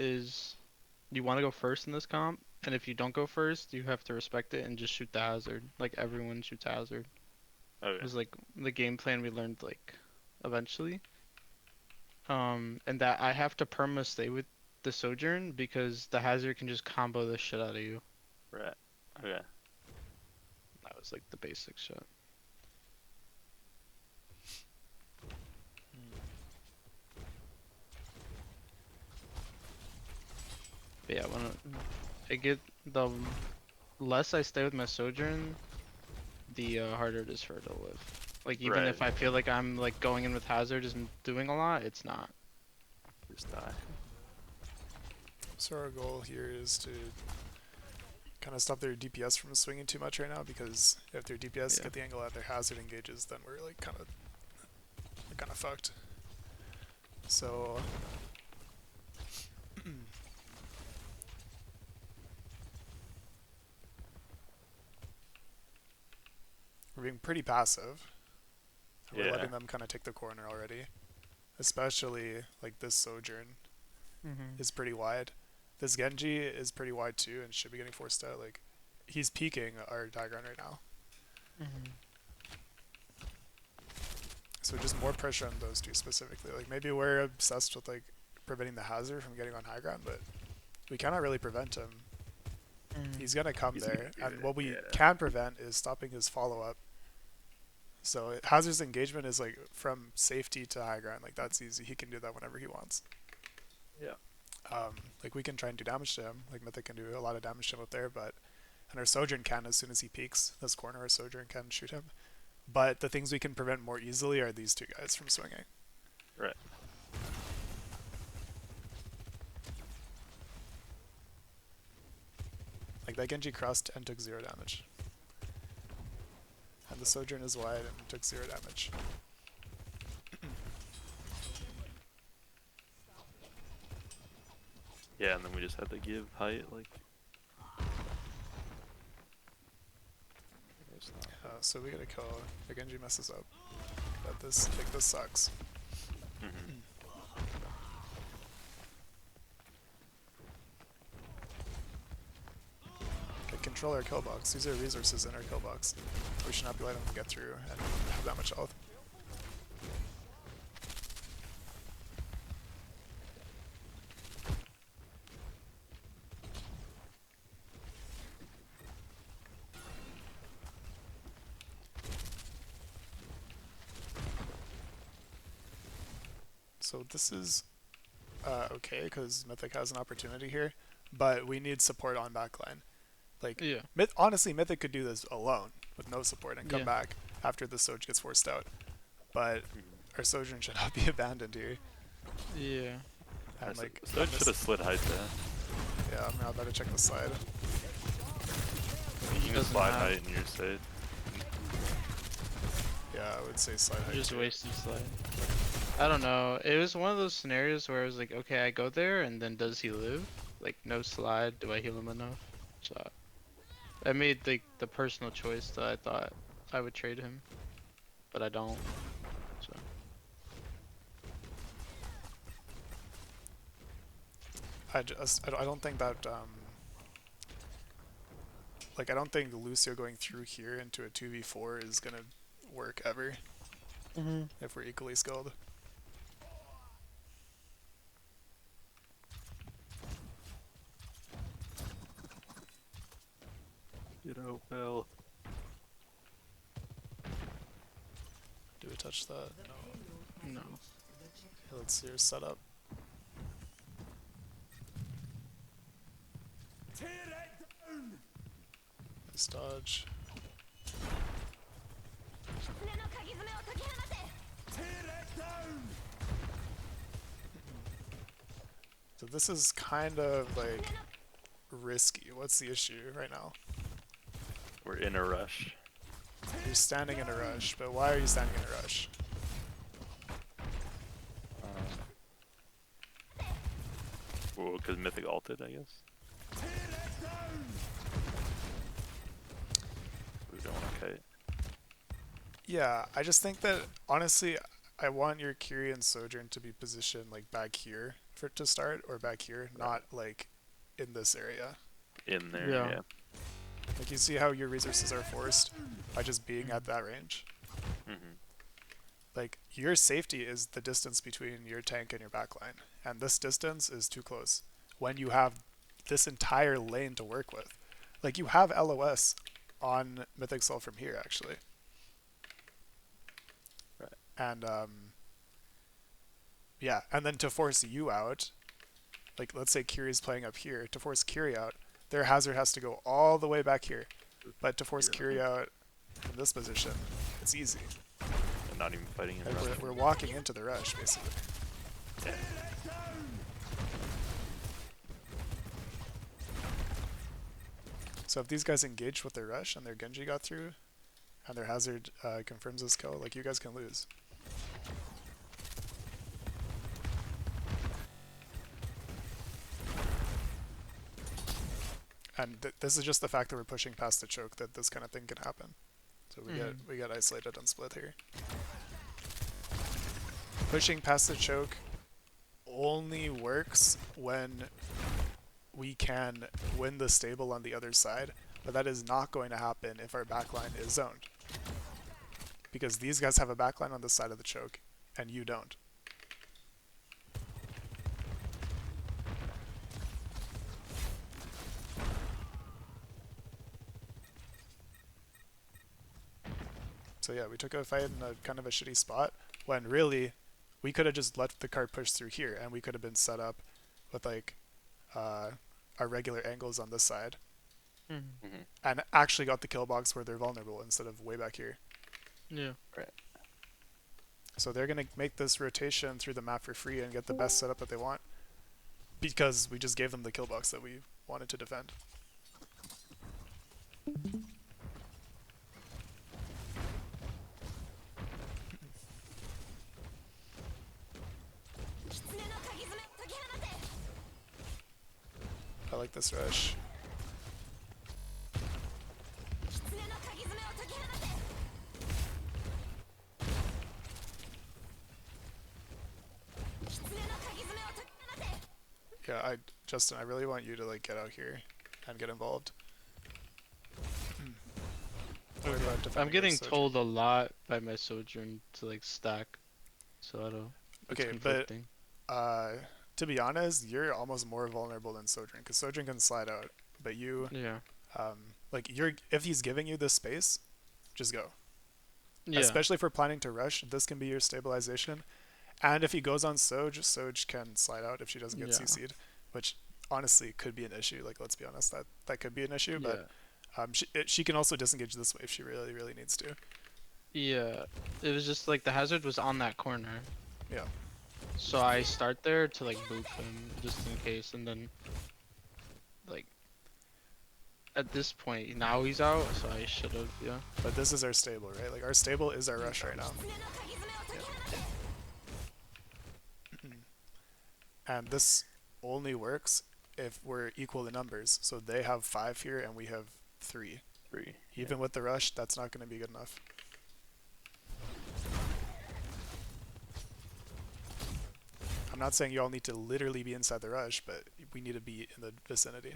is you want to go first in this comp, and if you don't go first, you have to respect it and just shoot the hazard. Like everyone shoots hazard. It Okay. was like the game plan we learned like eventually. And that I have to perma stay with the Sojourn because the hazard can just combo the shit out of you. Right. Okay. That was like the basic shit. But yeah, when I get the less I stay with my Sojourn, the harder it is for her to live. Like even Right. if I feel like I'm like going in with hazard and doing a lot, it's not. Just die. So our goal here is to kind of stop their DPS from swinging too much right now, because if their DPS Yeah. get the angle at their hazard engages, then we're like kind of fucked. So we're being pretty passive. We're Yeah. letting them kind of take the corner already, especially like this Sojourn is pretty wide. This Genji is pretty wide too and should be getting forced out. Like, he's peeking our Diagram right now. So just more pressure on those two specifically. Like, maybe we're obsessed with like preventing the hazard from getting on high ground, but we cannot really prevent him. He's gonna come He's there, gonna do and it, what we yeah. can prevent is stopping his follow up. So hazard's engagement is like from safety to high ground. Like, that's easy. He can do that whenever he wants. Yeah. Like, we can try and do damage to him. Like, Mythic can do a lot of damage to him up there, but and our Sojourn can as soon as he peeks this corner. Our Sojourn can shoot him. But the things we can prevent more easily are these two guys from swinging. Right. Like, that Genji crossed and took 0 damage. And the Sojourn is wide and took 0 damage. Yeah, and then we just had to give height, like. So we gotta kill. The Genji messes up. But this, like, this sucks. Okay, control our kill box. These are resources in our kill box. We should not be letting them get through and have that much health. So this is okay, because Mythic has an opportunity here, but we need support on backline. Like, Yeah. honestly, Mythic could do this alone with no support and come Yeah. back after the Soj gets forced out. But our Sojourn should not be abandoned here. Yeah. And like, So should have slid height there. yeah, I'm about to check the side. You can doesn't slide have- height in your side. Yeah, I would say side height. Just too. wasted slide. I don't know. It was one of those scenarios where I was like, okay, I go there, and then does he live? Like, no slide. Do I heal him enough? So I made the personal choice that I thought I would trade him, but I don't. So I don't think that like, I don't think Lucio going through here into a 2v4 is gonna work ever if we're equally skilled. Get out, pal. Do we touch that? No. no. Okay, let's see our setup. Nice dodge. So this is kind of like risky. What's the issue right now? We're in a rush. You're standing in a rush, but why are you standing in a rush? Well, because Mythic ulted, I guess. We don't want to kite. Yeah, I just think that, honestly, I want your Kyrie and Sojourn to be positioned like back here for to start or back here, not like in this area. In there, Yeah. yeah. Like you see how your resources are forced by just being at that range. Mm-hmm. Like your safety is the distance between your tank and your backline, and this distance is too close when you have this entire lane to work with. Like you have LOS on Mythic Soul from here actually. Right. And yeah, and then to force you out, like let's say Kiri's playing up here, to force Kiri out, their hazard has to go all the way back here. But to force Kiri out in this position, it's easy. And not even fighting in Like rush. we're walking into the rush basically. Yeah. So if these guys engage with their rush and their Genji got through, and their hazard confirms this kill, like you guys can lose. And this is just the fact that we're pushing past the choke that this kind of thing can happen. So we get isolated and split here. Pushing past the choke only works when we can win the stable on the other side, but that is not going to happen if our backline is zoned. Because these guys have a backline on this side of the choke, and you don't. So yeah, we took a fight in a kind of a shitty spot, when really, we could have just let the cart push through here, and we could have been set up with like our regular angles on this side, and actually got the kill box where they're vulnerable instead of way back here. Yeah. Right. So they're gonna make this rotation through the map for free and get the best setup that they want, because we just gave them the kill box that we wanted to defend. I like this rush. Yeah, Justin, I really want you to like get out here and get involved. I'm getting told a lot by my Sojourn to like stack, so I don't. Okay, but to be honest, you're almost more vulnerable than Sojourn, because Sojourn can slide out, but you, yeah, like if he's giving you this space, just go. yeah, Especially if we're planning to rush, this can be your stabilization. And if he goes on Soj can slide out if she doesn't get CC'd, which honestly could be an issue. Like, let's be honest, that could be an issue. But she can also disengage this way if she really, really needs to. Yeah, it was just like the hazard was on that corner. Yeah. So I start there to like boop him just in case, and then like at this point now he's out, so I should have, yeah. But this is our stable, right? Like our stable is our rush right now. And this only works if we're equal in numbers. So they have 5 here and we have 3. Even with the rush, that's not going to be good enough. I'm not saying you all need to literally be inside the rush, but we need to be in the vicinity.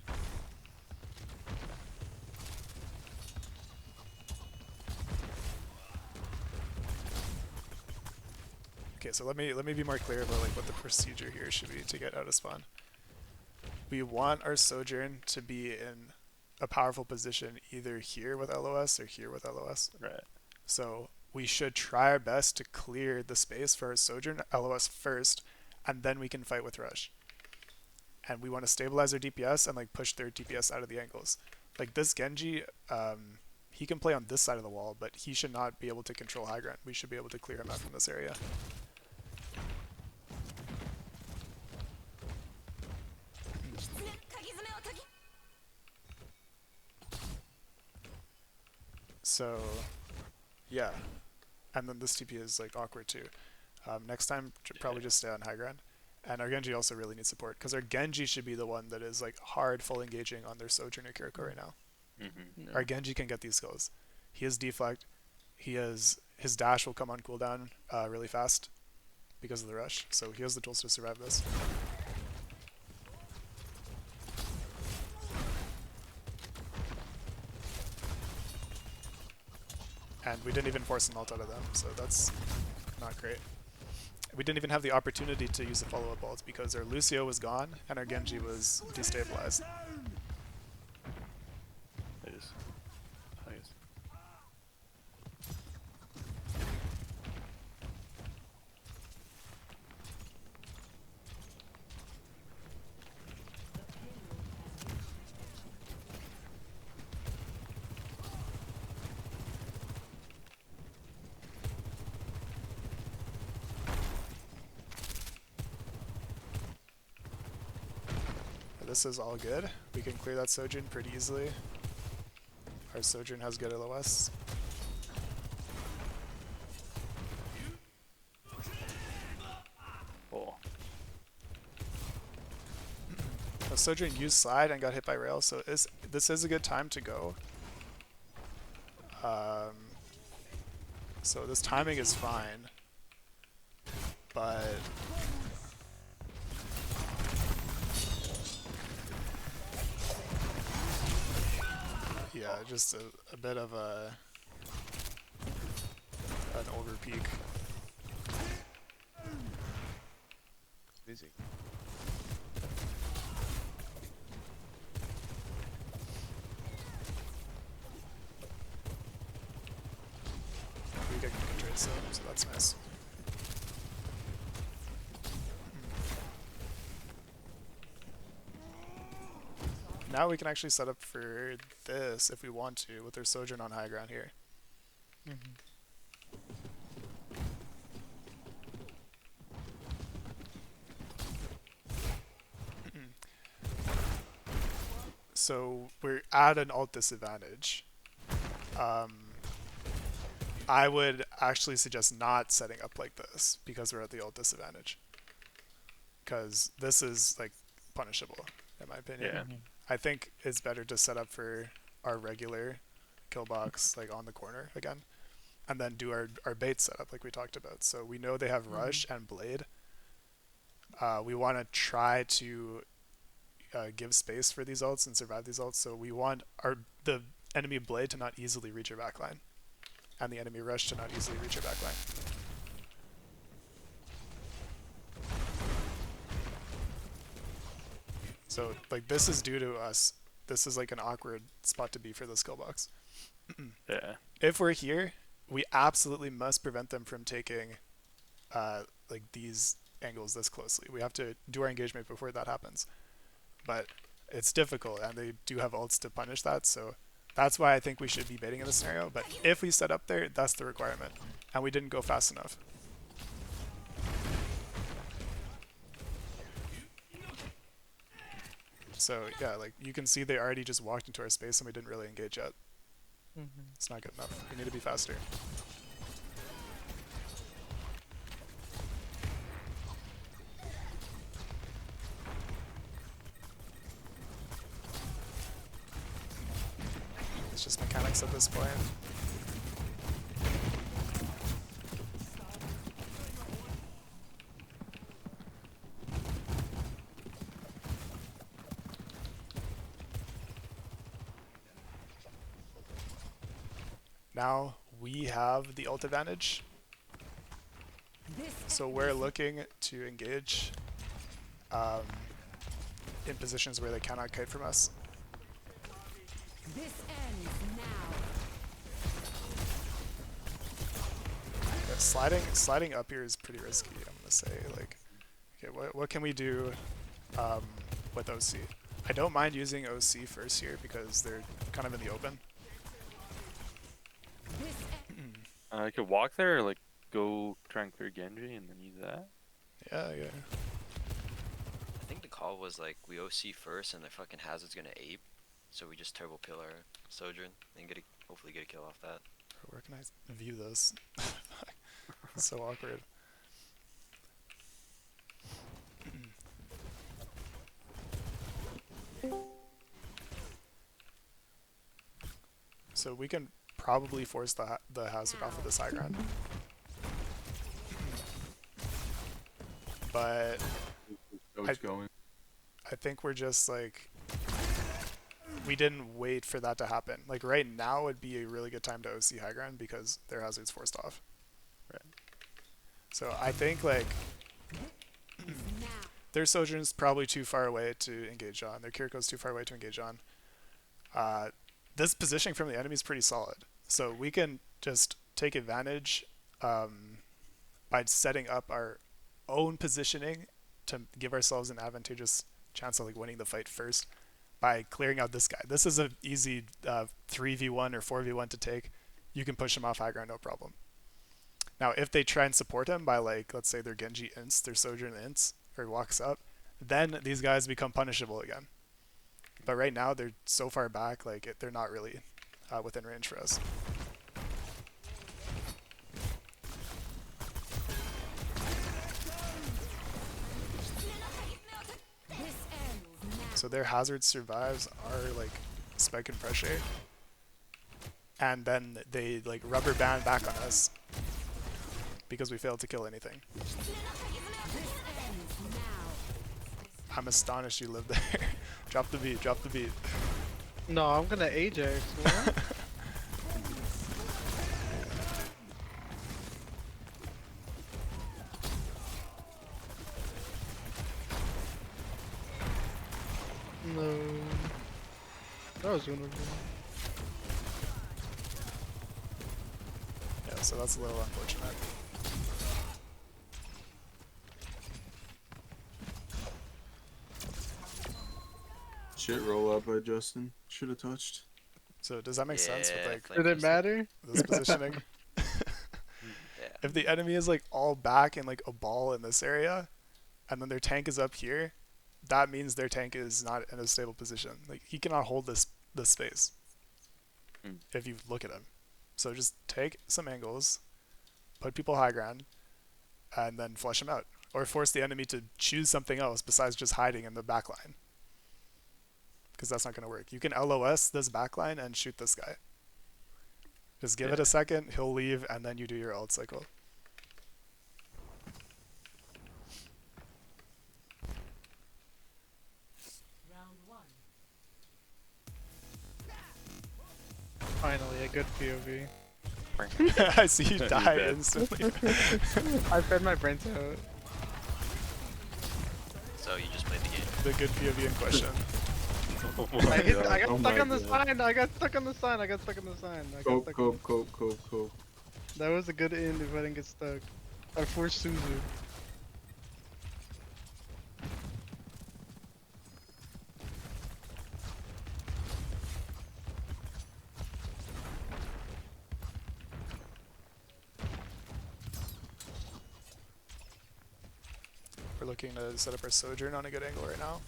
Okay, so let me be more clear about like what the procedure here should be to get out of spawn. We want our Sojourn to be in a powerful position either here with LOS or here with LOS. Right. So we should try our best to clear the space for our Sojourn LOS first, and then we can fight with Rush. And we want to stabilize our DPS and like push their DPS out of the angles. Like this Genji, he can play on this side of the wall, but he should not be able to control high ground. We should be able to clear him out from this area. So, yeah. And then this TP is like awkward too. Next time, probably just stay on high ground. And our Genji also really needs support, because our Genji should be the one that is like hard full engaging on their Sojourner Kiriko right now. Mm-hmm. Our Genji can get these kills. He has deflect. His dash will come on cooldown really fast because of the rush. So he has the tools to survive this. And we didn't even force an ult out of them, so that's not great. We didn't even have the opportunity to use a follow-up ult because our Lucio was gone and our Genji was destabilized. Nice. Nice. This is all good. We can clear that Sojourn pretty easily. Our Sojourn has good LOS. Oh. The Sojourn used slide and got hit by rail, so this is a good time to go. So this timing is fine, but yeah, just a bit of an over peak. Easy. We get good trade so that's nice. Now we can actually set up for this if we want to with our Sojourn on high ground here. So we're at an ult disadvantage. I would actually suggest not setting up like this because we're at the ult disadvantage. Because this is like punishable, in my opinion. Yeah. I think it's better to set up for our regular kill box like on the corner again, and then do our bait setup like we talked about. So we know they have rush and blade. We want to try to give space for these ults and survive these ults. So we want the enemy blade to not easily reach our backline, and the enemy rush to not easily reach our backline. So like this is due to us. This is like an awkward spot to be for the skill box. Yeah. If we're here, we absolutely must prevent them from taking like these angles this closely. We have to do our engagement before that happens. But it's difficult, and they do have ults to punish that, so that's why I think we should be baiting in this scenario. But if we set up there, that's the requirement, and we didn't go fast enough. So yeah, like you can see they already just walked into our space and we didn't really engage yet. It's not good enough. We need to be faster. It's just mechanics at this point. Now we have the ult advantage. So we're looking to engage in positions where they cannot kite from us. This ends now. Yeah, sliding up here is pretty risky, I'm gonna say. Like, okay, what can we do with OC? I don't mind using OC first here because they're kind of in the open. I could walk there, or like go try and clear Genji and then use that. Yeah. I think the call was like we OC first and the fucking Hazard's gonna ape, so we just turbo pill our Sojourn and hopefully get a kill off that. Where can I view this? It's so awkward. So we can probably force the Hazard off of this high ground. But I think we're just like we didn't wait for that to happen. Like right now would be a really good time to OC high ground because their hazard's forced off. Right. So I think like Now. their Sojourn's probably too far away to engage on. Their Kiriko's too far away to engage on. This positioning from the enemy is pretty solid. So we can just take advantage by setting up our own positioning to give ourselves an advantageous chance of like winning the fight first by clearing out this guy. This is an easy 3v1 or 4v1 to take. You can push him off high ground, no problem. Now, if they try and support him by like, let's say their Genji ints, their Sojourn ints, or walks up, then these guys become punishable again. But right now, they're so far back, like they're not really within range for us. This ends now. So their hazard survives our like spike and pressure, and then they like rubber band back on us because we failed to kill anything. This ends now. I'm astonished you lived there. Drop the beat, drop the beat. No, I'm gonna Ajax. What? No. That was gonna be. Yeah, so that's a little unfortunate. Shit roll up by Justin. Should have touched. So does that make sense with Yeah, like flame Did it pistol. matter? this positioning? Yeah. If the enemy is like all back in like a ball in this area, and then their tank is up here, that means their tank is not in a stable position. Like he cannot hold this space. Mm. If you look at him. So just take some angles, put people high ground, and then flush them out. Or force the enemy to choose something else besides just hiding in the back line. Because that's not going to work. You can LOS this backline and shoot this guy. Just give it Yeah. a second, he'll leave, and then you do your ult cycle. Round one. Finally, a good POV. I see you You're die dead. instantly. I fed my brains out. So you just played the game. The good POV in question. Oh I, my God. I got Oh stuck my on the God. sign. I got stuck on the sign. I got stuck on the sign. I got Cope, stuck cope, cope, cope, cope. That was a good end if I didn't get stuck. I forced Suzu. We're looking to set up our Sojourn on a good angle right now.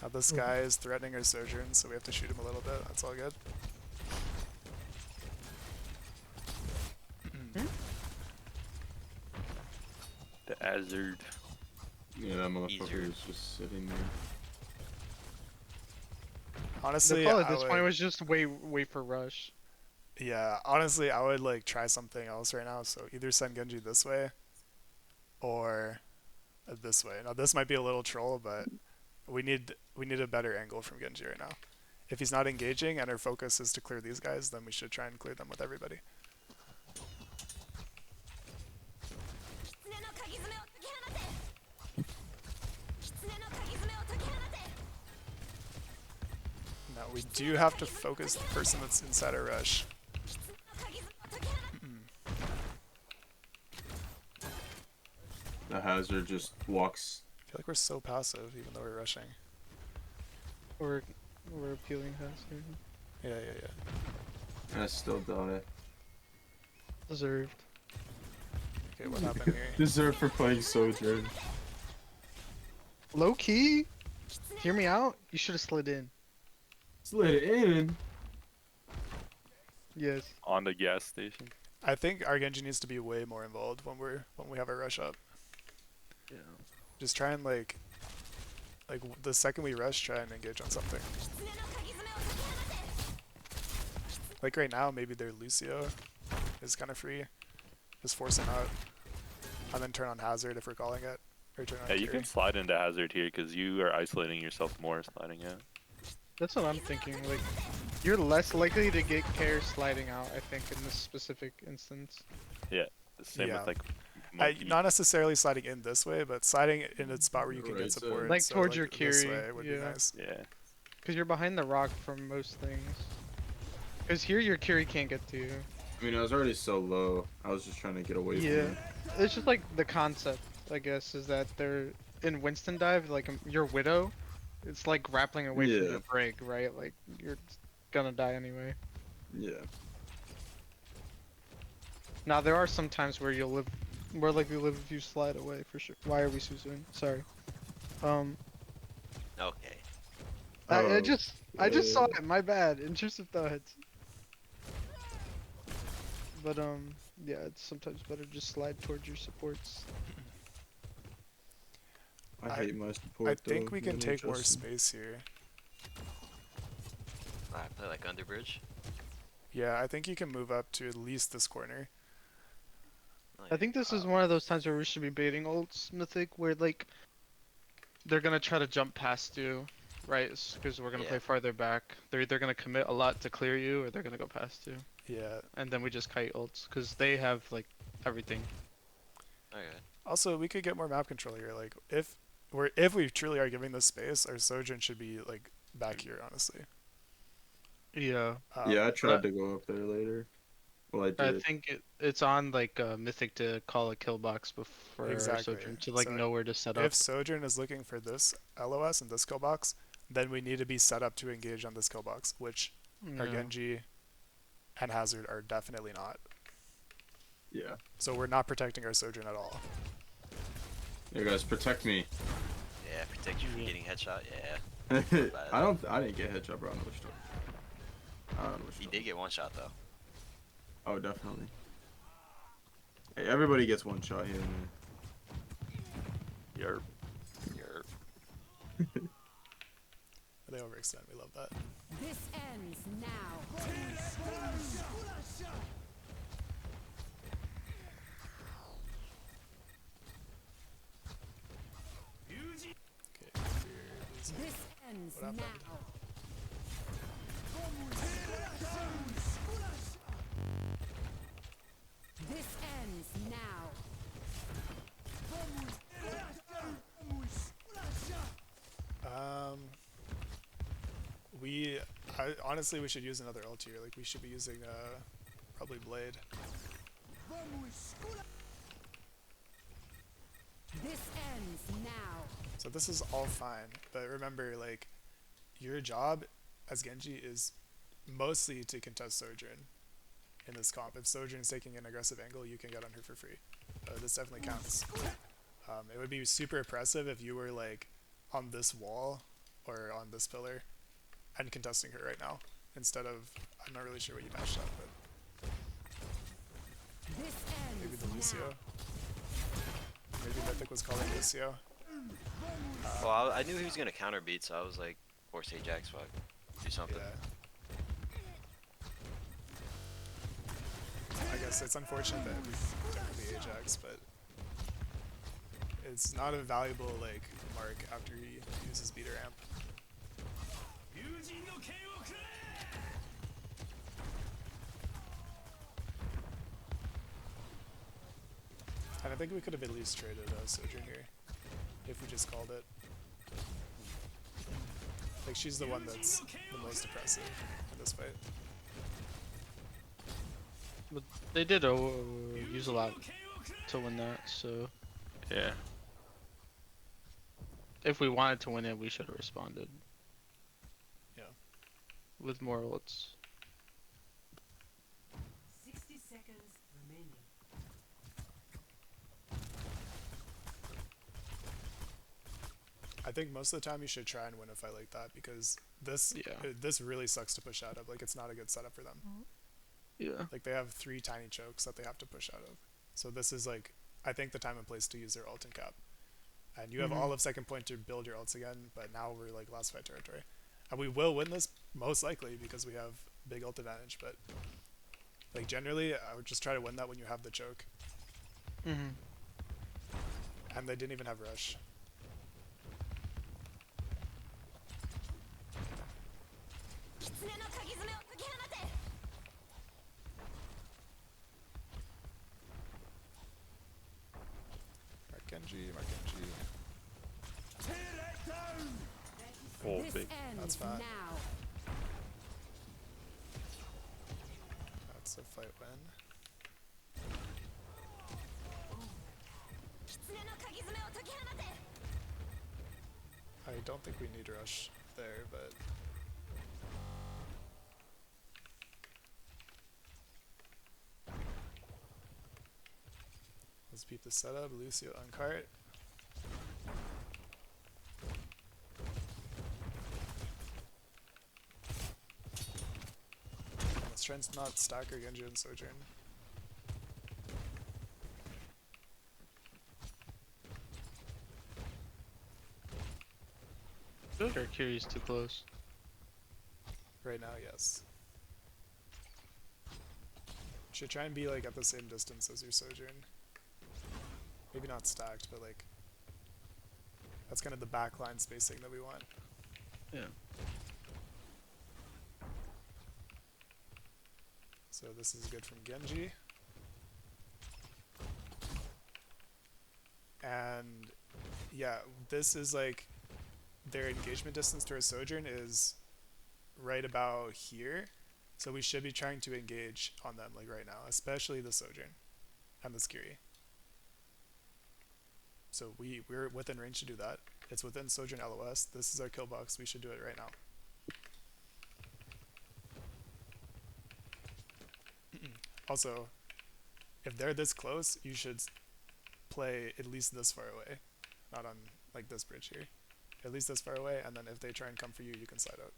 Now this guy is threatening our Sojourn, so we have to shoot him a little bit. That's all good. The Azard. Yeah, that motherfucker Easier. is just sitting there. Honestly, The call at I this would, point was just wait for rush. yeah, honestly, I would like try something else right now. So either send Genji this way, or this way. Now this might be a little troll, but we need a better angle from Genji right now. If he's not engaging and our focus is to clear these guys, then we should try and clear them with everybody. Now we do have to focus the person that's inside our rush. The hazard just walks. I feel like we're so passive, even though we're rushing. We're appealing faster. Yeah, yeah, yeah. And I still die. Deserved. Okay, what happened here? Deserve for playing Sojourn. Low key. Hear me out. You should have slid in. Slid it in. Yes. On the gas station. I think our Genji needs to be way more involved when we have our rush up. Yeah. Just try and like the second we rush, try and engage on something. Like right now, maybe their Lucio is kind of free. Just force him out, and then turn on hazard if we're calling it. Or turn on Yeah, you carry. can slide into hazard here because you are isolating yourself more sliding out. That's what I'm thinking. Like, you're less likely to get care sliding out, I think, in this specific instance. Yeah, the same Yeah. with like monkey. Not necessarily sliding in this way, but sliding in a spot where you can Right get side. support. Like so towards like your this Kiri, way would be yeah. nice. Yeah. Because you're behind the rock from most things. Because here your Kiri can't get to you. I mean, I was already so low. I was just trying to get away from Yeah. him. It's just like the concept, I guess, is that they're in Winston dive, like your Widow, it's like grappling away from Yeah. your Brig, right? Like you're gonna die anyway. Yeah. Now there are some times where you'll live, more likely live if you slide away for sure. Why are we so soon? Sorry. Okay. I Oh, just saw it. My bad. Intrusive thoughts. But yeah, it's sometimes better to just slide towards your supports. I hate my I support. think though, we can man, take more Justin. space here. I play like underbridge. Yeah, I think you can move up to at least this corner. I think this is one of those times where we should be baiting ults, Mythic, where like they're gonna try to jump past you, right? Because we're gonna Yeah. play farther back. They're either gonna commit a lot to clear you, or they're gonna go past you, Yeah. and then we just kite ults because they have like everything. Okay. Also, we could get more map control here. Like, if we truly are giving this space, our Sojourn should be like back here, honestly. Yeah, Yeah, I tried but- to go up there later. Well, I I did. think it's on like Mythic to call a kill box before Exactly. Sojourn to like So know where to set up. If Sojourn is looking for this LOS and this kill box, then we need to be set up to engage on this kill box, which our Yeah. Genji and Hazard are definitely not. Yeah. So we're not protecting our Sojourn at all. Yeah, guys, protect me. Yeah, protect you from Yeah. getting headshot. Yeah. I didn't get headshot, bro. I don't know what you're talking about. I don't know what He you're did get one shot though. Oh, definitely. Hey, everybody gets one shot here, man. Yarp. You're They overextend. We love that. This ends now. Okay. This ends What happened? now. This ends now. Honestly, we should use another ult here. Like, we should be using probably Blade. This ends now. So this is all fine, but remember, like, your job as Genji is mostly to contest Sojourn in this comp. If Sojourn's taking an aggressive angle, you can get on her for free. This definitely counts. It would be super oppressive if you were like on this wall or on this pillar and contesting her right now instead of, I'm not really sure what you matched up, but This maybe ends the Lucio. now. Maybe Mythic was calling Lucio. well, I knew he was gonna counter beat, so I was like, force Ajax, fuck, do something. Yeah. I guess it's unfortunate that we don't have the Ajax, but it's not a valuable like mark after he uses beater amp. And I think we could have at least traded Sojourn here if we just called it. Like, she's the one that's the most oppressive in this fight. But they did use a lot to win that, so Yeah. if we wanted to win it, we should have responded. Yeah. With more ults. 60 seconds remaining. I think most of the time you should try and win a fight like that because this Yeah. this really sucks to push out of. Like, it's not a good setup for them. Yeah. Like, they have 3 tiny chokes that they have to push out of. So this is like, I think, the time and place to use their ult and cap. And you have all of second point to build your ults again, but now we're like last fight territory. And we will win this most likely because we have big ult advantage, but like generally I would just try to win that when you have the choke. Mm-hmm. And they didn't even have rush. Mark Genji, Mark Genji. Oh, This big. ends That's fine. now. That's a fight win. I don't think we need rush there, but let's beat the setup. Lucio on cart. Let's try and not stack our Genji and Sojourn. I feel like our Kiri's too close. Right now, yes. Should try and be like at the same distance as your Sojourn. Maybe not stacked, but like that's kind of the backline spacing that we want. Yeah. So this is good from Genji. And yeah, this is like their engagement distance to our Sojourn is right about here. So we should be trying to engage on them like right now, especially the Sojourn and the Skiri. So we're within range to do that. It's within Sojourn LOS. This is our kill box. We should do it right now. Also, if they're this close, you should play at least this far away. Not on like this bridge here. At least this far away, and then if they try and come for you, you can slide out.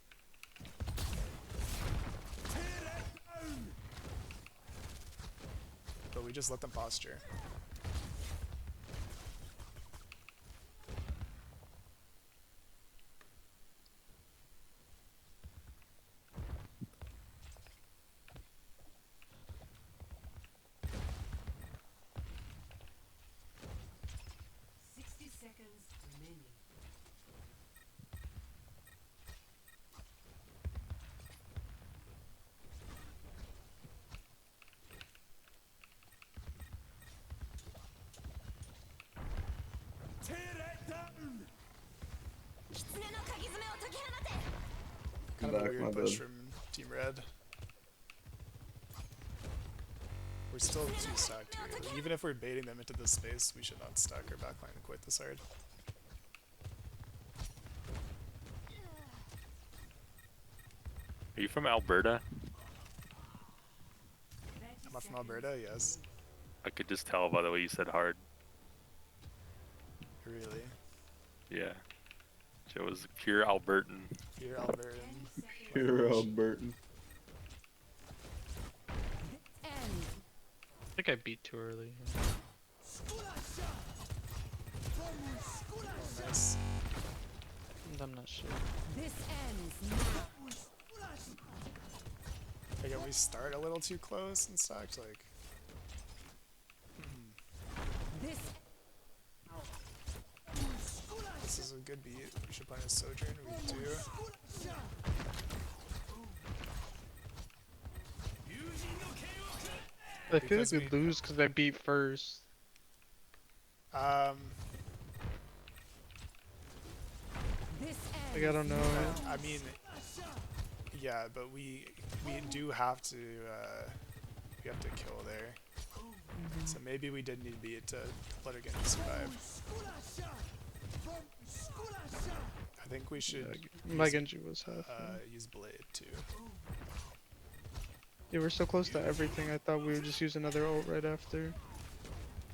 But we just let them posture. Seconds remaining. Kind of a Back, weird my push bad. from Team Red. We're still too stacked here. Like, even if we're baiting them into this space, we should not stack our backline quite this hard. Are you from Alberta? Am I from Alberta? Yes. I could just tell by the way you said hard. Really? Yeah. Joe was pure Albertan. You're Albertan. Pure Albertan. End. I think I beat too early. Oh, nice. I'm not sure. This ends now. Again, we start a little too close and stacked, like. This This is a good beat. We should play a Sojourn. We do. I feel like Because we we- lose because I beat first. this ends. Like I don't know. I mean, yeah, but we do have to we have to kill there. So maybe we did need to beat to let her get to survive. I think we should My Genji was half. use Blade too. Yeah, we're so close to everything. I thought we would just use another ult right after.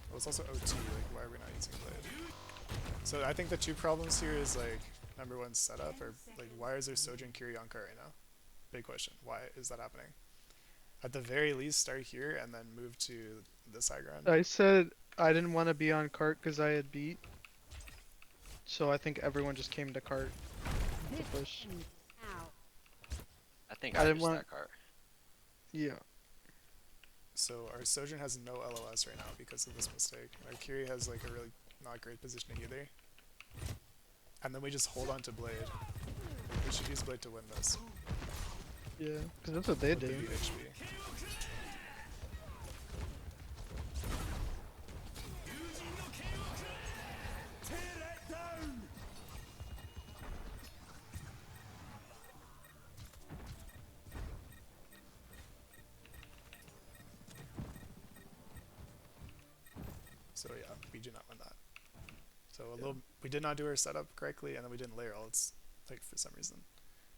Well, it's also OT. Like, why are we not using Blade? So I think the two problems here is like number one setup, or like why is there Sojourn Kiri on cart right now? Big question. Why is that happening? At the very least, start here and then move to this high ground. I said I didn't want to be on cart because I had beat. So I think everyone just came to cart to This push. ends now. I think I I didn't just want- that cart. Yeah. So our Sojourn has no LOS right now because of this mistake. Our Kiri has like a really not great positioning either. And then we just hold on to Blade. We should use Blade to win this. Yeah, because that's what they With the did. beat HP. So yeah, we do not win that. So we did not do our setup correctly, and then we didn't layer ults, like for some reason.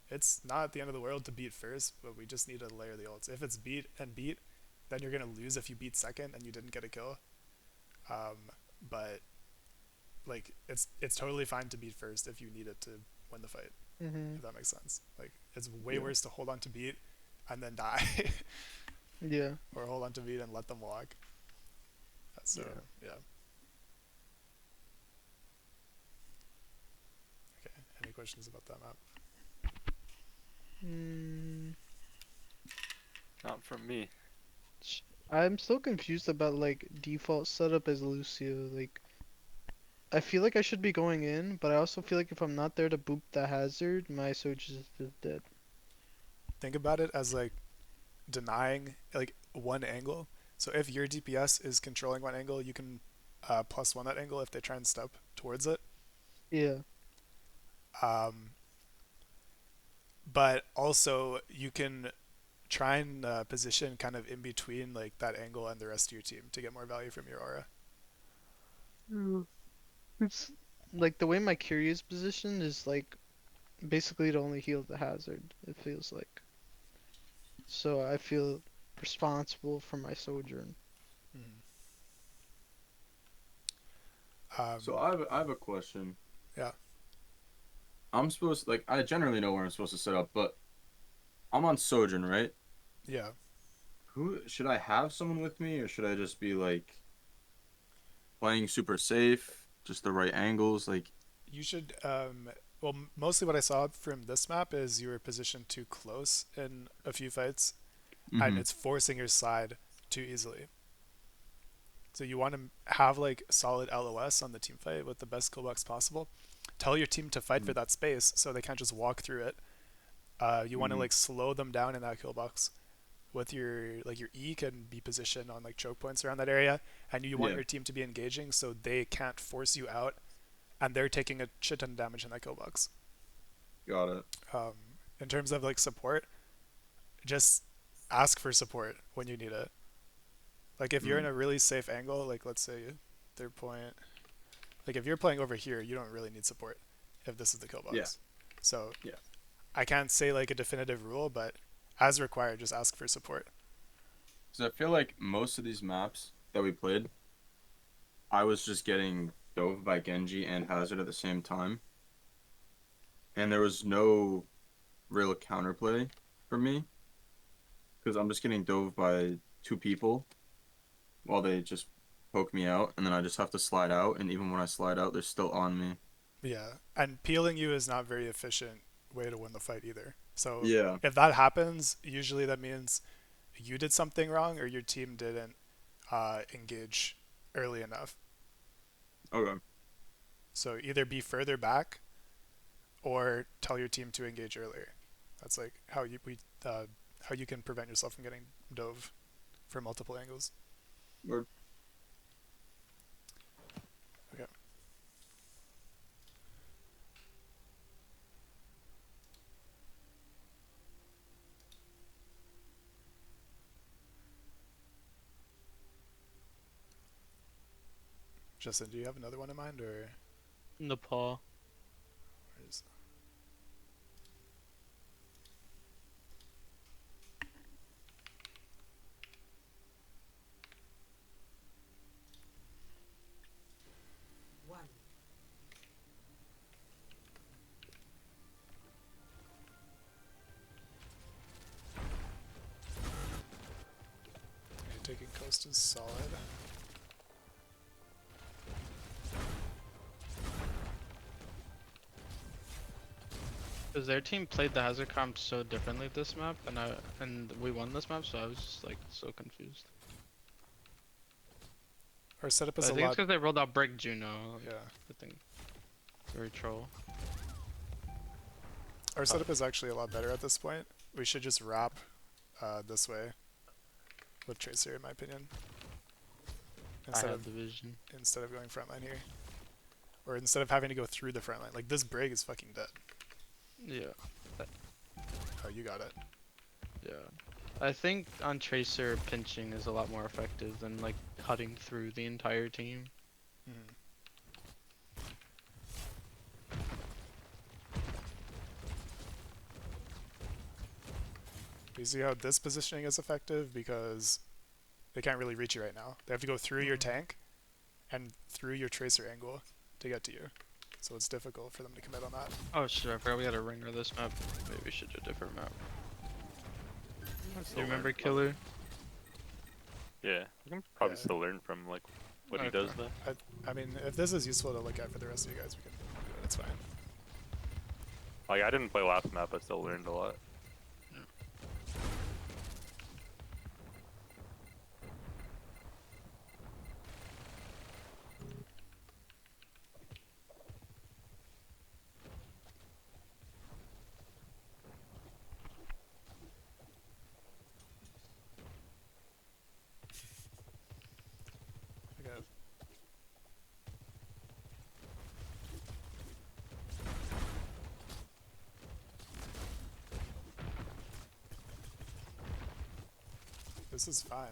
It's not at the end of the world to beat first, but we just need to layer the ults. If it's beat and beat, then you're gonna lose if you beat second and you didn't get a kill. But like it's totally fine to beat first if you need it to win the fight. If that makes sense. Like it's way worse to hold on to beat and then die. Yeah. Or hold on to beat and let them walk. So yeah. Okay. Any questions about that map? Not from me. I'm still confused about like default setup as Lucio. Like, I feel like I should be going in, but I also feel like if I'm not there to boop the hazard, my Soch is just dead. Think about it as like denying like one angle. So if your DPS is controlling one angle, you can +1 that angle if they try and step towards it. Yeah. But also you can try and position kind of in between like that angle and the rest of your team to get more value from your aura. It's like the way my Curie is positioned is like basically to only heal the hazard, it feels like. So I feel responsible for my Sojourn. So I have a question. Yeah. I'm supposed to, like, I generally know where I'm supposed to set up, but I'm on Sojourn, right? Yeah. Who should I have someone with me, or should I just be like playing super safe, just the right angles? Like, You should well, mostly what I saw from this map is you were positioned too close in a few fights, and it's forcing your side too easily. So you want to have like solid LOS on the team fight with the best kill box possible. Tell your team to fight for that space so they can't just walk through it. You want to like slow them down in that kill box with your E can be positioned on like choke points around that area, and you want your team to be engaging so they can't force you out and they're taking a shit ton of damage in that kill box. got it. In terms of like support, just ask for support when you need it. Like if you're in a really safe angle, like let's say third point, like if you're playing over here, you don't really need support if this is the kill box. Yeah. So Yeah. I can't say like a definitive rule, but as required, just ask for support. So I feel like most of these maps that we played, I was just getting dove by Genji and Hazard at the same time. And there was no real counterplay for me. Because I'm just getting dove by two people while they just poke me out. And then I just have to slide out. And even when I slide out, they're still on me. Yeah. And peeling you is not very efficient way to win the fight either. So Yeah. if that happens, usually that means you did something wrong or your team didn't engage early enough. Okay. So either be further back or tell your team to engage earlier. That's like how you can prevent yourself from getting dove from multiple angles. Word. Okay. Justin, do you have another one in mind, or Nepal. where is... One. Okay, taking coast is solid. Because their team played the hazard comp so differently this map, and we won this map, so I was just like so confused. Our setup But is I a think it's lot. because they rolled out Brick Juno. Yeah. I think. Very troll. Our setup is actually a lot better at this point. We should just wrap this way with Tracer, in my opinion, I instead have of the vision. going frontline here, or instead of having to go through the front line. Like this Brig is fucking dead. Yeah. Oh, you got it. Yeah. I think on Tracer, pinching is a lot more effective than like cutting through the entire team. Mhm. You see how this positioning is effective because they can't really reach you right now. They have to go through your tank and through your Tracer angle to get to you. So it's difficult for them to commit on that. Oh shit, I forgot we had a ringer this map. Maybe we should do a different map. You remember Killer? Yeah, we can probably Yeah. still learn from like what he Okay. does though. I mean, if this is useful to look at for the rest of you guys, we can do it. It's fine. Like I didn't play last map, I still learned a lot. Okay. This is fine.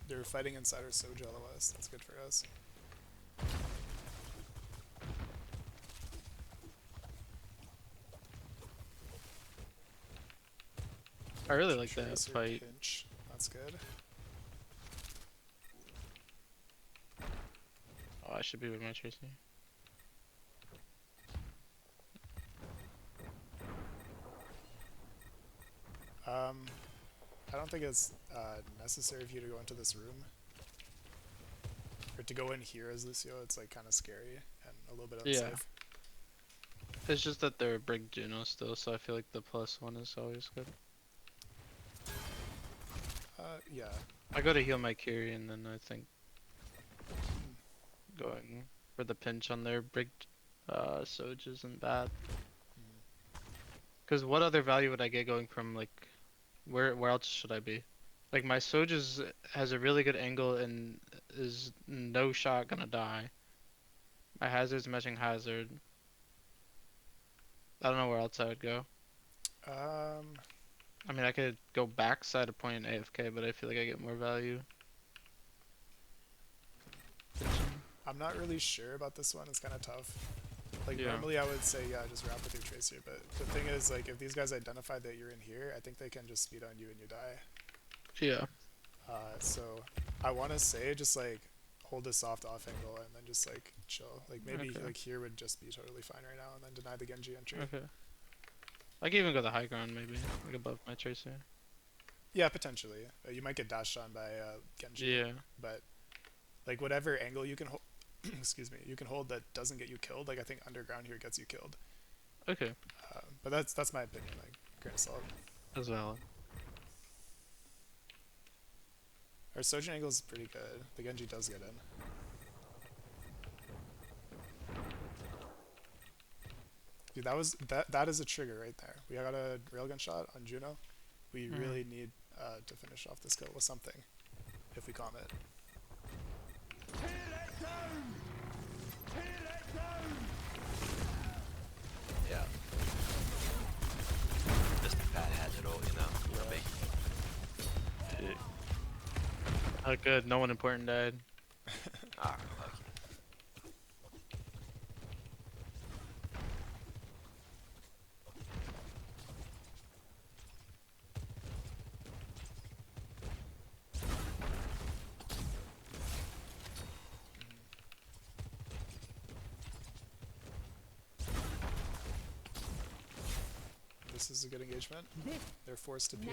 They're fighting inside our Soja otherwise. That's good for us. I really like that Tracer fight. pinch. That's good. Oh, I should be with my Tracer. I don't think it's necessary for you to go into this room. Or to go in here as Lucio, it's like kind of scary and a little bit Yeah. unsafe. It's just that they're Brick Juno still, so I feel like the +1 is always good. Yeah. I go to heal my Kiri and then I think going for the pinch on their Brick Soj isn't bad. Cause what other value would I get going from like where else should I be? Like my Soj has a really good angle and is no shot gonna die. My Hazard's matching Hazard. I don't know where else I would go. I mean I could go backside of point and AFK, but I feel like I get more value. I'm not really sure about this one. It's kind of tough. Like Yeah. normally I would say yeah, just wrap with your Tracer, but the thing is like if these guys identify that you're in here, I think they can just speed on you and you die. Yeah. So I want to say just like hold a soft off angle and then just like chill. Like maybe Okay. like here would just be totally fine right now, and then deny the Genji entry. Okay. I could even go the high ground maybe, like above my Tracer. Yeah, potentially. You might get dashed on by Genji. Yeah. But like whatever angle you can hold, excuse me, you can hold that doesn't get you killed. Like I think underground here gets you killed. Okay. But that's my opinion. Like grain of salt. That's valid. Our Sojin angle is pretty good. The Genji does get in. Dude, that is a trigger right there. We got a railgun shot on Juno. We really need to finish off this kill with something if we calm it. Yeah. Just a bad hazard ult, you know? No big. Shit. Oh good, no one important died. Ah, lucky. This is a good engagement. They're forced to peel.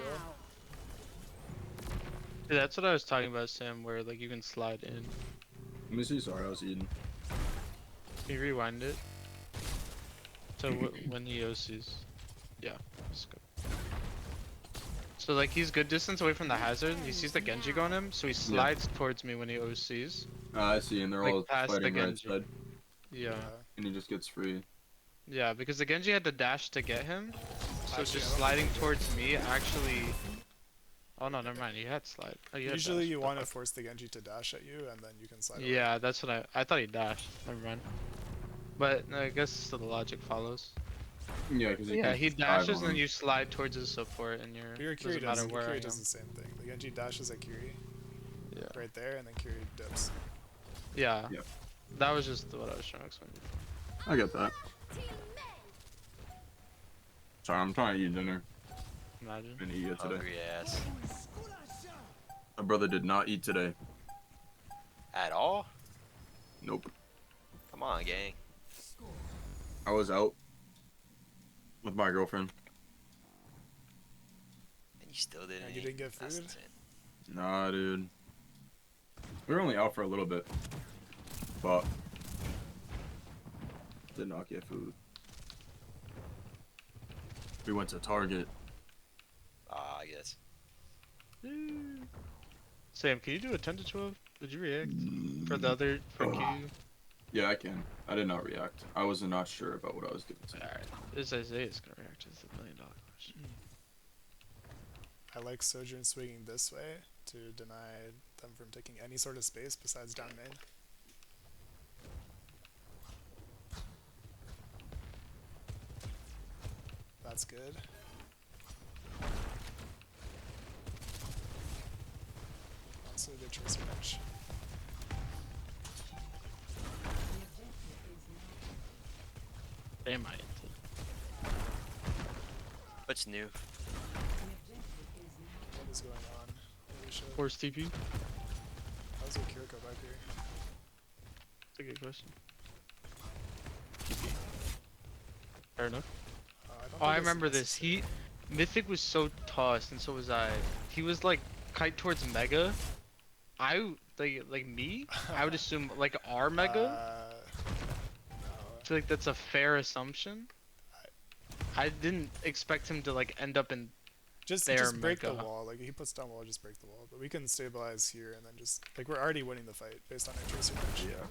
Dude, that's what I was talking about, Sam, where like you can slide in. Let me see Zarya's Eden. Can you rewind it? So when he OCs. Yeah, let's go. So like he's good distance away from the hazard. He sees the Genji go on him, so he slides towards me when he OCs. I see, and they're Like, all past the fighting right Genji. side, Yeah. and he just gets free. Yeah, because the Genji had to dash to get him. So Actually, just I don't sliding think they did. towards me actually. Oh no, never mind. You had slide. Oh, you had Usually dash. you What want the to fuck? force the Genji to dash at you, and then you can slide away. Yeah, that's what I thought he dashed. Never mind. But no, I guess still the logic follows. Yeah, because he Yeah, can he just dive dashes on and then him. you slide towards his support and you're Your Kiri doesn't matter does. where I Kiri am. does the same thing. The Genji dashes at Kiri Yeah. right there, and then Kiri dips. Yeah. Yep. That was just what I was trying to explain. I get that. Sorry, I'm trying to eat dinner. Imagine. And eat it today. Hungry ass. My brother did not eat today. At all? Nope. Come on, gang. I was out with my girlfriend. And you still didn't And you eat? didn't get That's food? insane. Nah, dude. We were only out for a little bit, but did not get food. We went to Target. Ah, I guess. Sam, can you do a 10 to 12? Did you react for the other for Q? Yeah, I can. I did not react. I was not sure about what I was doing. Alright. This Isaiah's gonna react to the $1 million question. I like Sojourn swinging this way to deny them from taking any sort of space besides down main. That's good. Also a good tracer bench. Damn, I did. What's new? What is going on? Holy shit. Force TP? How's your Kiriko back here? That's a good question. Fair enough. I don't Oh, think I it's remember this. necessary. Mythic was so tossed, and so was I. He was like kite towards Mega. I like me. I would assume like our Mega. No. I feel like that's a fair assumption. I didn't expect him to like end up in. Just Their break the Mega. wall. Like he puts down wall, just break the wall. But we can stabilize here and then just like we're already winning the fight based on our tracer bench. Yeah.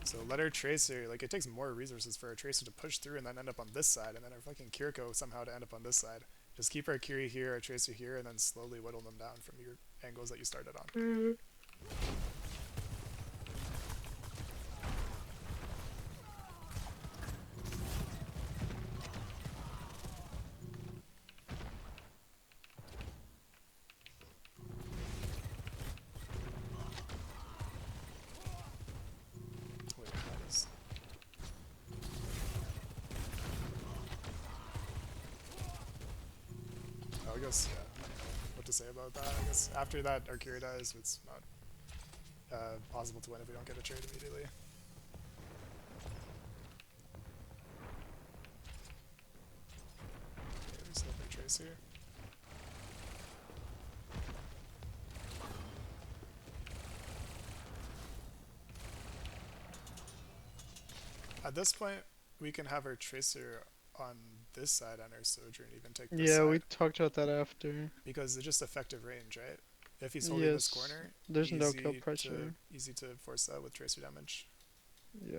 So let our tracer, like it takes more resources for our tracer to push through and then end up on this side, and then our fucking Kiriko somehow to end up on this side. Just keep our Kiri here, our tracer here, and then slowly whittle them down from your angles that you started on. Wait, that is... I guess, yeah, I don't know what to say about that. I guess after that, our Kiri dies, it's not possible to win if we don't get a trade immediately. Okay, we still have a trace here. At this point, we can have our tracer on this side on our Sojourn, even take this Yeah, side. we talked about that after. Because it's just effective range, right? If he's holding this Yes, corner, there's no easy kill pressure. easy to force that with tracer damage, Yeah.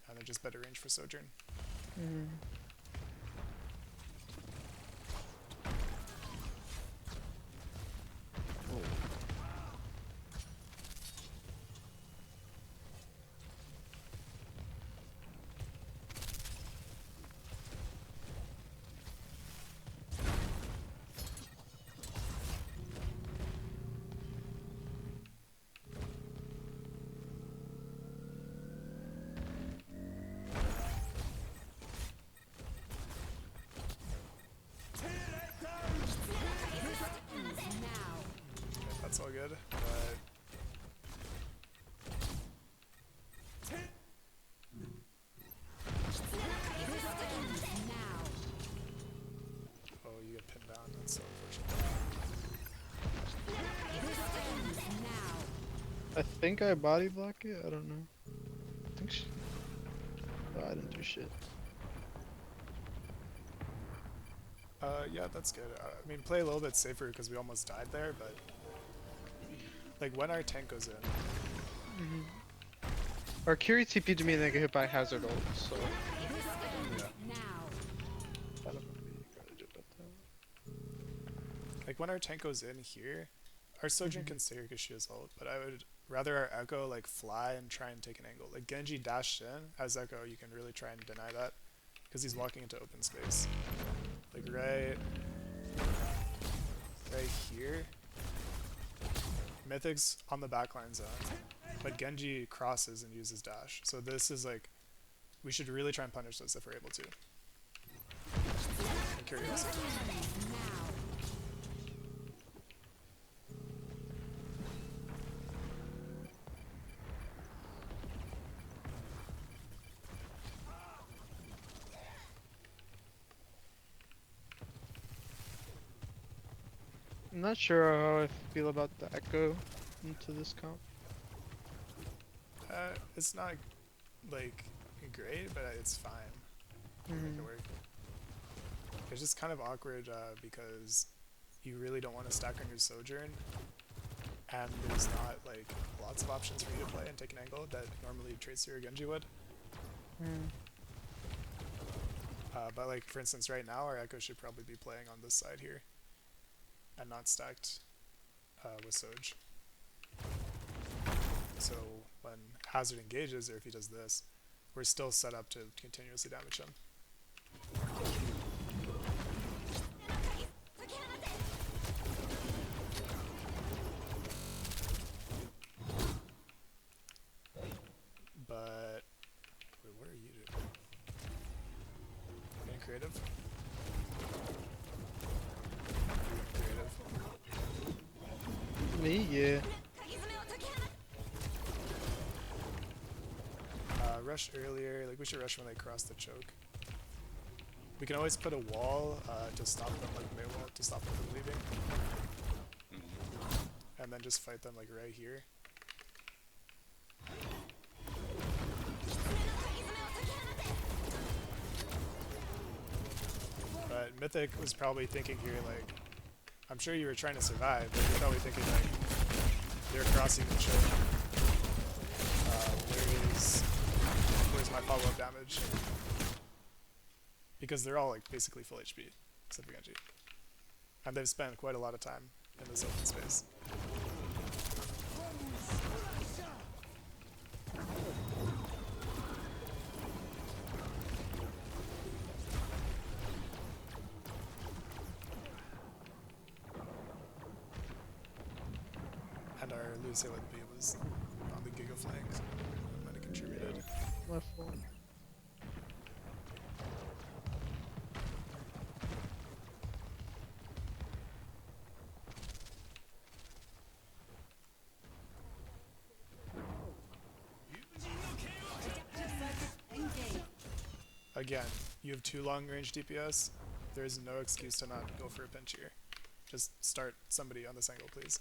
and then just better range for Sojourn. Mhm. Okay, that's all good, but oh, you get pinned down. That's so unfortunate. I think I body block it. I don't know. I think she. Oh, I didn't do shit. Yeah, that's good. I mean, play a little bit safer because we almost died there, but like when our tank goes in, Or Kiri TP to me and then get hit by Hazard ult, so. Yeah. I don't know what you gotta do about that. Like when our tank goes in here, our Sojourn can stay here because she has ult, but I would rather our Echo like fly and try and take an angle. Like Genji dashed in as Echo, you can really try and deny that because he's walking into open space. Like right here. Mythic's on the backline zone, but Genji crosses and uses dash. So this is like, we should really try and punish this if we're able to. And curiosity. I'm not sure how I feel about the Echo into this comp. It's not like great, but it's fine. Make it work. It's just kind of awkward because you really don't want to stack on your Sojourn, and there's not like lots of options for you to play and take an angle that normally Tracer or Genji would. But like for instance, right now our Echo should probably be playing on this side here, and not stacked with Soj. So when Hazard engages, or if he does this, we're still set up to continuously damage him. But wait, what are you doing? Getting creative? Creative. Me, yeah. Rush earlier, like we should rush when they cross the choke. We can always put a wall to stop them, like May wall, to stop them from leaving. And then just fight them like right here. But Mythic was probably thinking here like, I'm sure you were trying to survive, but you're probably thinking like, they're crossing the choke. Where's my follow-up damage? Because they're all like basically full HP, except for Genji. And they've spent quite a lot of time in this open space. And our Lucio with B was on the Giga flank, so that might have contributed. My fault. Again, you have 2 long-range DPS. There is no excuse to not go for a pinch here. Just start somebody on this angle, please.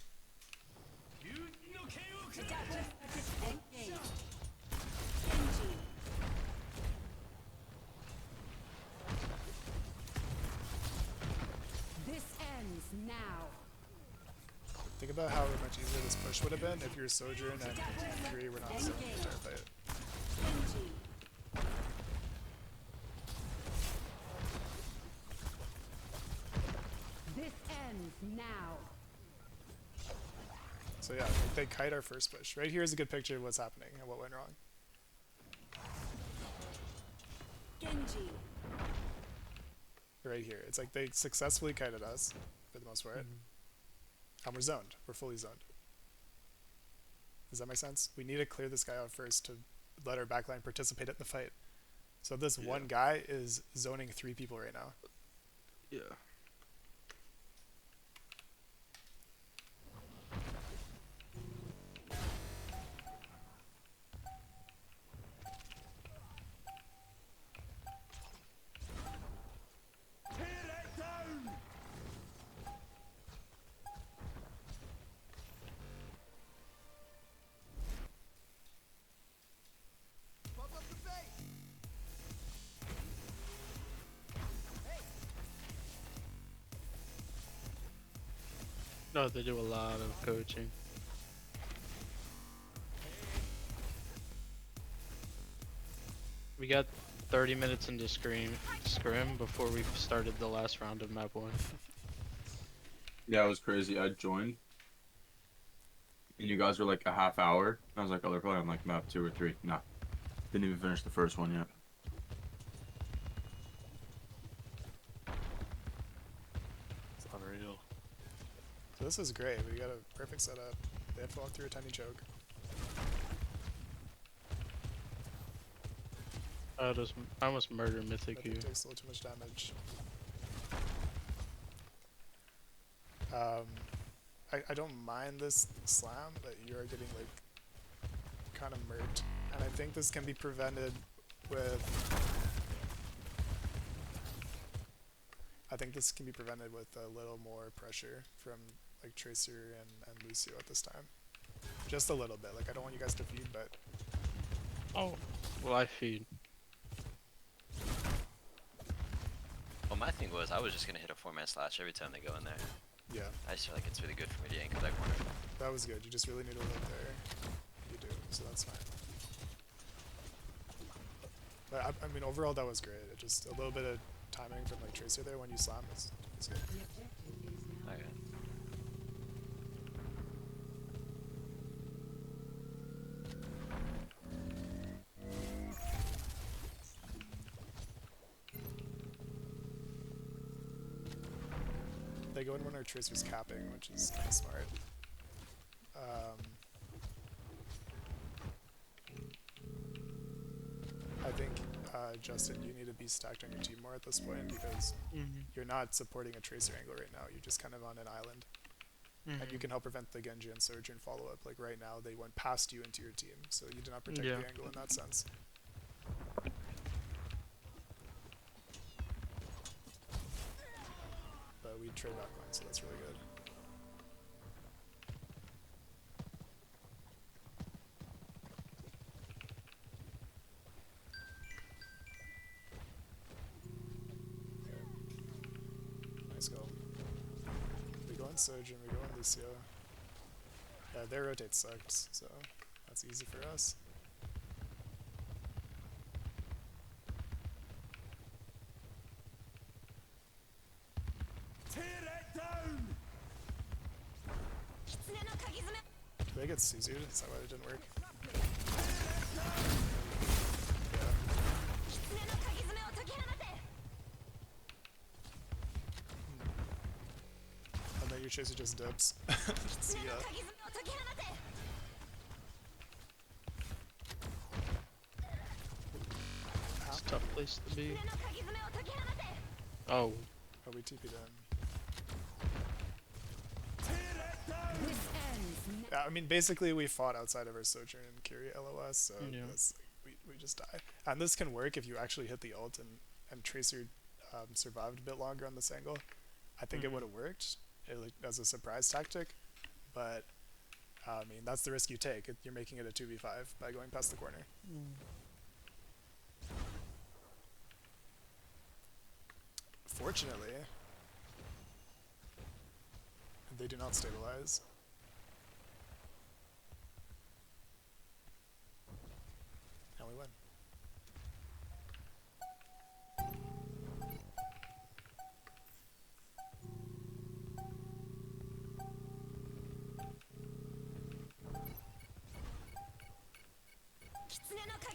This ends now. Think about how much easier this push would have been if your Sojourn and Fury were not zoning the entire fight. This ends now. So yeah, they kite our first push. Right here is a good picture of what's happening and what went wrong. Genji. Right here. It's like they successfully kited us, for the most part. And we're zoned. We're fully zoned. Does that make sense? We need to clear this guy out first to let our backline participate in the fight. So this one guy is zoning 3 people right now. Yeah. No, they do a lot of coaching. We got 30 minutes into scrim before we started the last round of map 1. Yeah, it was crazy. I joined, and you guys were like a half hour. I was like, oh, they're probably on like map 2 or 3. Nah, didn't even finish the first one yet. It's unreal. So this is great. We got a perfect setup. They have to walk through a tiny choke. I almost murdered Mythic Mythic you. takes a little too much damage. I don't mind this slam, but you are getting like kind of murked, and I think this can be prevented with. I think this can be prevented with a little more pressure from like Tracer and Lucio at this time. Just a little bit. Like I don't want you guys to feed, but Oh, well I feed. Well, my thing was I was just gonna hit a 4-man slash every time they go in there. yeah, I just feel like it's really good for me to yank that corner. that was good. You just really need to live there. You do, so that's fine. But I mean, overall that was great. It just a little bit of timing from like Tracer there when you slam is good. The objective is now Okay. They go in when our Tracer's capping, which is kind of smart. I think, Justin, you need to be stacked on your team more at this point because you're not supporting a Tracer angle right now. You're just kind of on an island. And you can help prevent the Genji and Sojourn follow-up. Like right now, they went past you into your team, so you did not protect Yeah. the angle in that sense. But we trade backline, so that's really good. Nice go. We go on Sojourn, we go on Lucio. Yeah, their rotate sucked, so that's easy for us. Did they get Suzu'd? Is that why it didn't work? And then your chaser just dips. See ya. It's a tough place to be. Oh, Oh, we TP'd in. this ends Yeah, I mean, basically we fought outside of our Sojourn and Curie LOS, so Yeah. that's, we just die. And this can work if you actually hit the ult and Tracer survived a bit longer on this angle. I think it would have worked like, as a surprise tactic, but I mean, that's the risk you take. You're making it a 2v5 by going past the corner. Fortunately, they do not stabilize. And we win.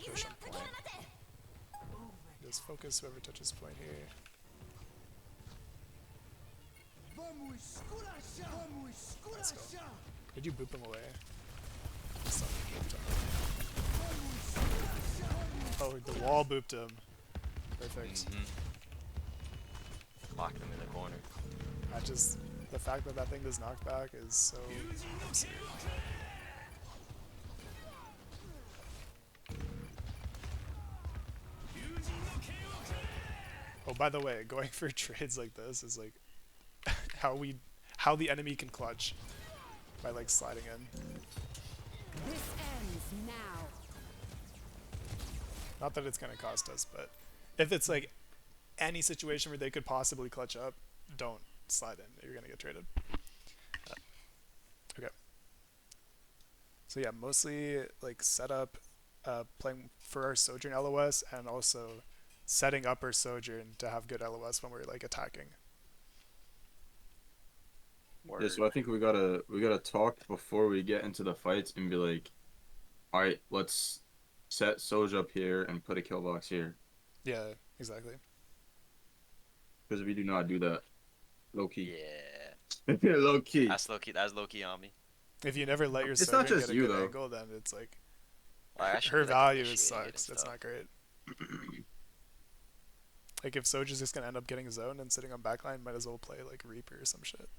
Push on point. Just focus whoever touches point here. Let's go. Did you boop him away? Something booped him. Oh, the wall booped him. Perfect. Locked him in the corner. I just, the fact that that thing does knockback is so absurd. Oh, by the way, going for trades like this is like how the enemy can clutch by like sliding in. This ends now. Not that it's gonna cost us, but if it's like any situation where they could possibly clutch up, don't slide in. You're gonna get traded. Okay. So yeah, mostly like setup playing for our Sojourn LOS and also setting up our Sojourn to have good LOS when we're like attacking. Word. Yeah, so I think we gotta talk before we get into the fights and be like, all right, let's set Soj up here and put a kill box here. Yeah, exactly. Because if we do not do that, low key, Yeah. low key, That's low key on me. If you never let your It's not Sojourn just get a you, good though. angle, then it's like I actually her do, like, value initiating it sucks. and That's stuff. not great. Like if Soj is just gonna end up getting zoned and sitting on backline, might as well play like Reaper or some shit.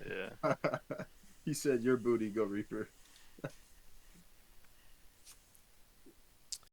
Yeah. He said, "Your booty, go Reaper."